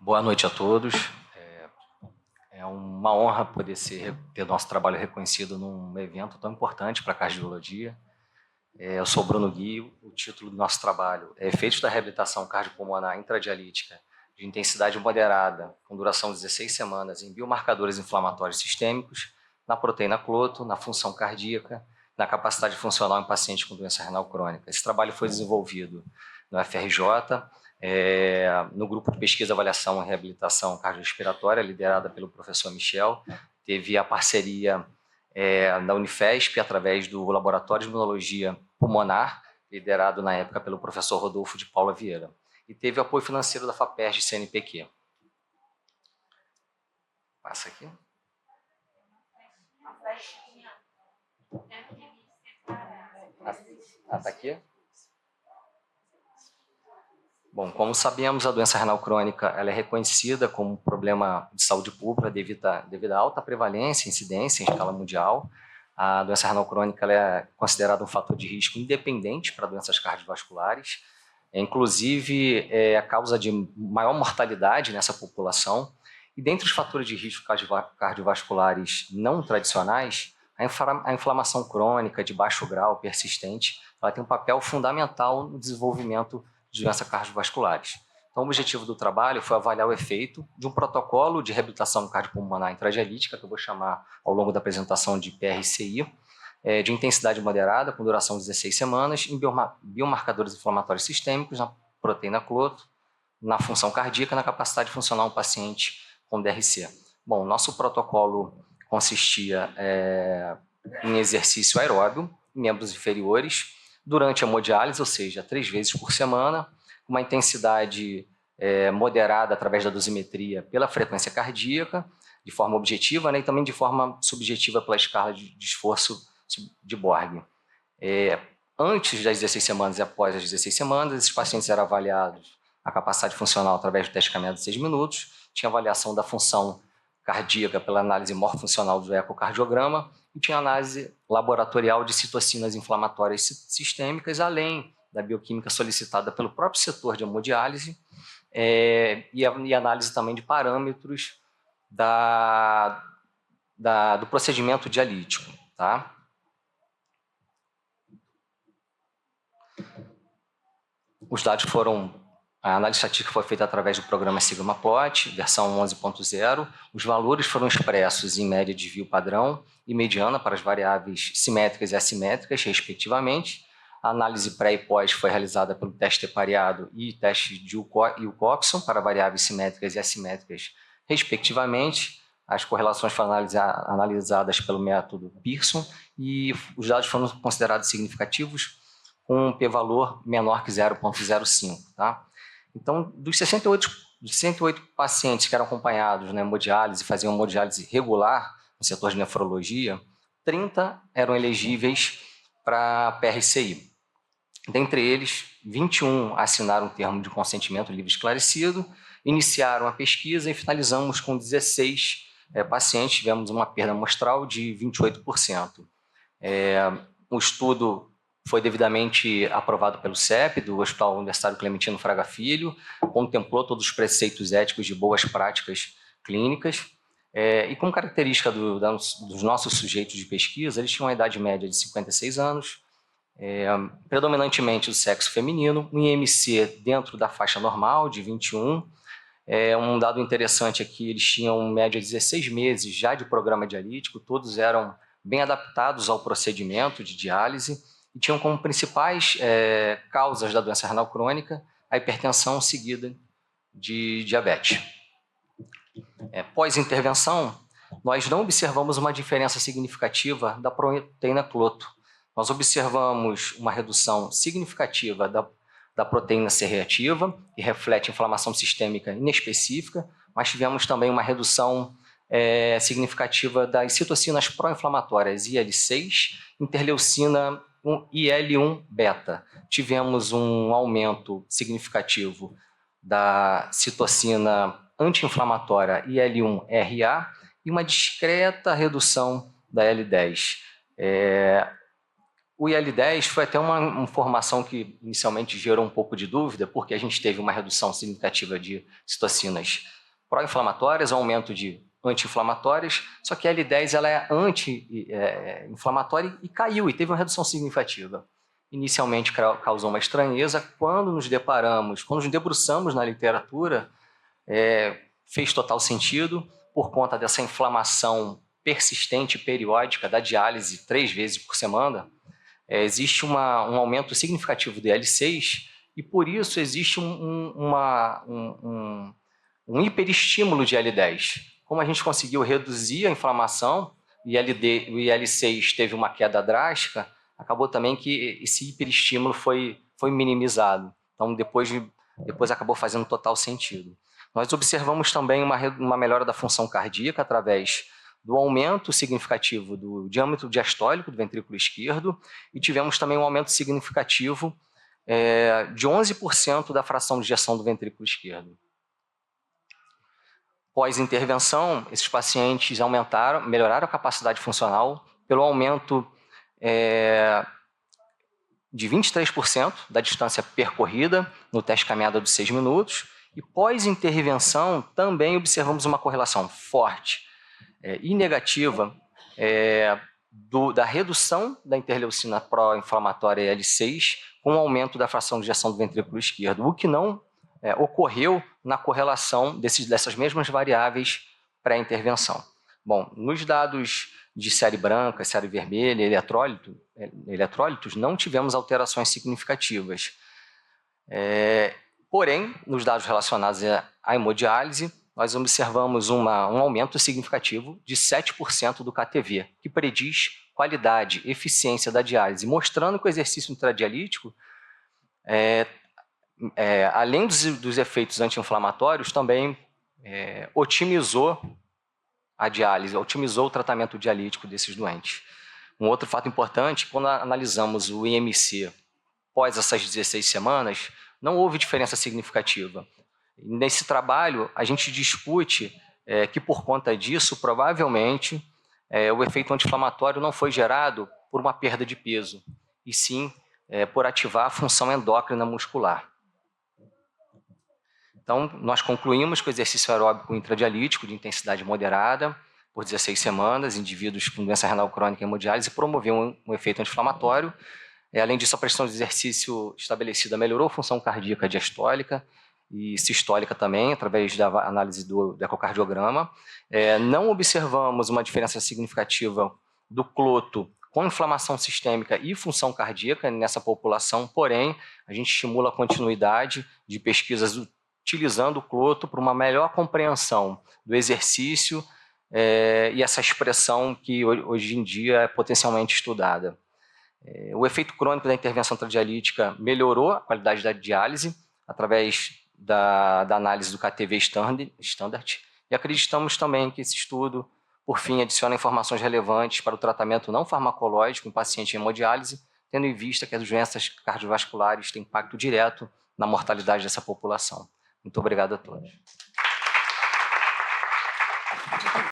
Boa noite a todos. É uma honra poder ter nosso trabalho reconhecido num evento tão importante para a cardiologia. Eu sou Bruno Gui, o título do nosso trabalho é Efeitos da reabilitação cardiopulmonar intradialítica de intensidade moderada, com duração de 16 semanas, em biomarcadores inflamatórios sistêmicos, na proteína cloto, na função cardíaca, na capacidade funcional em pacientes com doença renal crônica. Esse trabalho foi desenvolvido no FRJ, no grupo de pesquisa, avaliação e reabilitação cardiorrespiratória, liderada pelo professor Michel. Teve a parceria da Unifesp, através do Laboratório de Imunologia Pulmonar, liderado na época pelo professor Rodolfo de Paula Vieira. E teve apoio financeiro da FAPERJ CNPq. Passa aqui. Tá aqui? Bom, como sabemos, a doença renal crônica ela é reconhecida como um problema de saúde pública devido à alta prevalência e incidência em escala mundial. A doença renal crônica ela é considerada um fator de risco independente para doenças cardiovasculares. Inclusive, é a causa de maior mortalidade nessa população. E dentre os fatores de risco cardiovasculares não tradicionais, a inflamação crônica de baixo grau, persistente, ela tem um papel fundamental no desenvolvimento de doenças cardiovasculares. Então, o objetivo do trabalho foi avaliar o efeito de um protocolo de reabilitação cardiopulmonar intradialítica, que eu vou chamar ao longo da apresentação de PRCI, de intensidade moderada, com duração de 16 semanas, em biomarcadores inflamatórios sistêmicos, na proteína cloto, na função cardíaca, na capacidade funcional do paciente com DRC. Bom, nosso protocolo consistia em exercício aeróbio, em membros inferiores, durante a hemodiálise, ou seja, 3 vezes por semana, uma intensidade moderada através da dosimetria pela frequência cardíaca, de forma objetiva, né, e também de forma subjetiva pela escala de esforço de Borg. Antes das 16 semanas e após as 16 semanas, esses pacientes eram avaliados a capacidade funcional através do teste caminhada de 6 minutos, tinha avaliação da função cardíaca pela análise morfofuncional do ecocardiograma e tinha análise laboratorial de citocinas inflamatórias sistêmicas, além da bioquímica solicitada pelo próprio setor de hemodiálise e análise também de parâmetros do procedimento dialítico. Tá? Os dados a análise estatística foi feita através do programa Sigma-POT, versão 11.0. Os valores foram expressos em média de desvio padrão e mediana para as variáveis simétricas e assimétricas, respectivamente. A análise pré e pós foi realizada pelo teste pareado e teste de Wilcoxon para variáveis simétricas e assimétricas, respectivamente. As correlações foram analisadas pelo método Pearson e os dados foram considerados significativos com um p-valor menor que 0,05. Tá? Então, dos 108 pacientes que eram acompanhados na hemodiálise, faziam hemodiálise regular no setor de nefrologia, 30 eram elegíveis para PRCI. Dentre eles, 21 assinaram um termo de consentimento livre esclarecido, iniciaram a pesquisa e finalizamos com 16 pacientes, tivemos uma perda amostral de 28%. O estudo foi devidamente aprovado pelo CEP, do Hospital Universitário Clementino Fraga Filho, contemplou todos os preceitos éticos de boas práticas clínicas, e como característica dos nossos sujeitos de pesquisa, eles tinham uma idade média de 56 anos, predominantemente do sexo feminino, um IMC dentro da faixa normal, de 21. Um dado interessante é que eles tinham média de 16 meses já de programa dialítico, todos eram bem adaptados ao procedimento de diálise, e tinham como principais causas da doença renal crônica a hipertensão seguida de diabetes. Pós-intervenção, nós não observamos uma diferença significativa da proteína cloto. Nós observamos uma redução significativa da proteína C reativa, que reflete inflamação sistêmica inespecífica, mas tivemos também uma redução significativa das citocinas pró-inflamatórias IL-6, interleucina IL-1-beta. Tivemos um aumento significativo da citocina anti-inflamatória IL-1-RA e uma discreta redução da IL-10. O IL-10 foi até uma informação que inicialmente gerou um pouco de dúvida, porque a gente teve uma redução significativa de citocinas pró-inflamatórias, aumento de anti-inflamatórias, só que a IL-10 ela é anti-inflamatória e caiu, e teve uma redução significativa. Inicialmente causou uma estranheza, quando nos debruçamos na literatura, fez total sentido, por conta dessa inflamação persistente e periódica da diálise 3 vezes por semana, existe um aumento significativo do IL-6 e, por isso, existe um hiperestímulo de IL-10. Como a gente conseguiu reduzir a inflamação, o IL-6 teve uma queda drástica, acabou também que esse hiperestímulo foi minimizado. Então, depois acabou fazendo total sentido. Nós observamos também uma melhora da função cardíaca através do aumento significativo do diâmetro diastólico do ventrículo esquerdo e tivemos também um aumento significativo de 11% da fração de ejeção do ventrículo esquerdo. Pós-intervenção, esses pacientes melhoraram a capacidade funcional pelo aumento de 23% da distância percorrida no teste caminhada dos 6 minutos e pós-intervenção também observamos uma correlação forte e negativa da redução da interleucina pró-inflamatória IL-6 com o aumento da fração de ejeção do ventrículo esquerdo, o que não ocorreu na correlação dessas mesmas variáveis pré-intervenção. Bom, nos dados de série branca, série vermelha, eletrólitos, não tivemos alterações significativas. Porém, nos dados relacionados à hemodiálise, nós observamos um aumento significativo de 7% do KTV, que prediz qualidade, eficiência da diálise, mostrando que o exercício intradialítico, além dos efeitos anti-inflamatórios, também otimizou a diálise, otimizou o tratamento dialítico desses doentes. Um outro fato importante, quando analisamos o IMC após essas 16 semanas, não houve diferença significativa. Nesse trabalho, a gente discute que, por conta disso, provavelmente, o efeito anti-inflamatório não foi gerado por uma perda de peso, e sim por ativar a função endócrina muscular. Então, nós concluímos que o exercício aeróbico intradialítico de intensidade moderada, por 16 semanas, indivíduos com doença renal crônica e hemodiálise, promoveu um efeito anti-inflamatório. Além disso, a pressão de exercício estabelecida melhorou a função cardíaca diastólica e sistólica também, através da análise do ecocardiograma. Não observamos uma diferença significativa do cloto com inflamação sistêmica e função cardíaca nessa população, porém, a gente estimula a continuidade de pesquisas utilizando o cloto para uma melhor compreensão do exercício e essa expressão que hoje em dia é potencialmente estudada. O efeito crônico da intervenção intradialítica melhorou a qualidade da diálise através da análise do KTV Standard e acreditamos também que esse estudo, por fim, adiciona informações relevantes para o tratamento não farmacológico em paciente em hemodiálise, tendo em vista que as doenças cardiovasculares têm impacto direto na mortalidade dessa população. Muito obrigado a todos.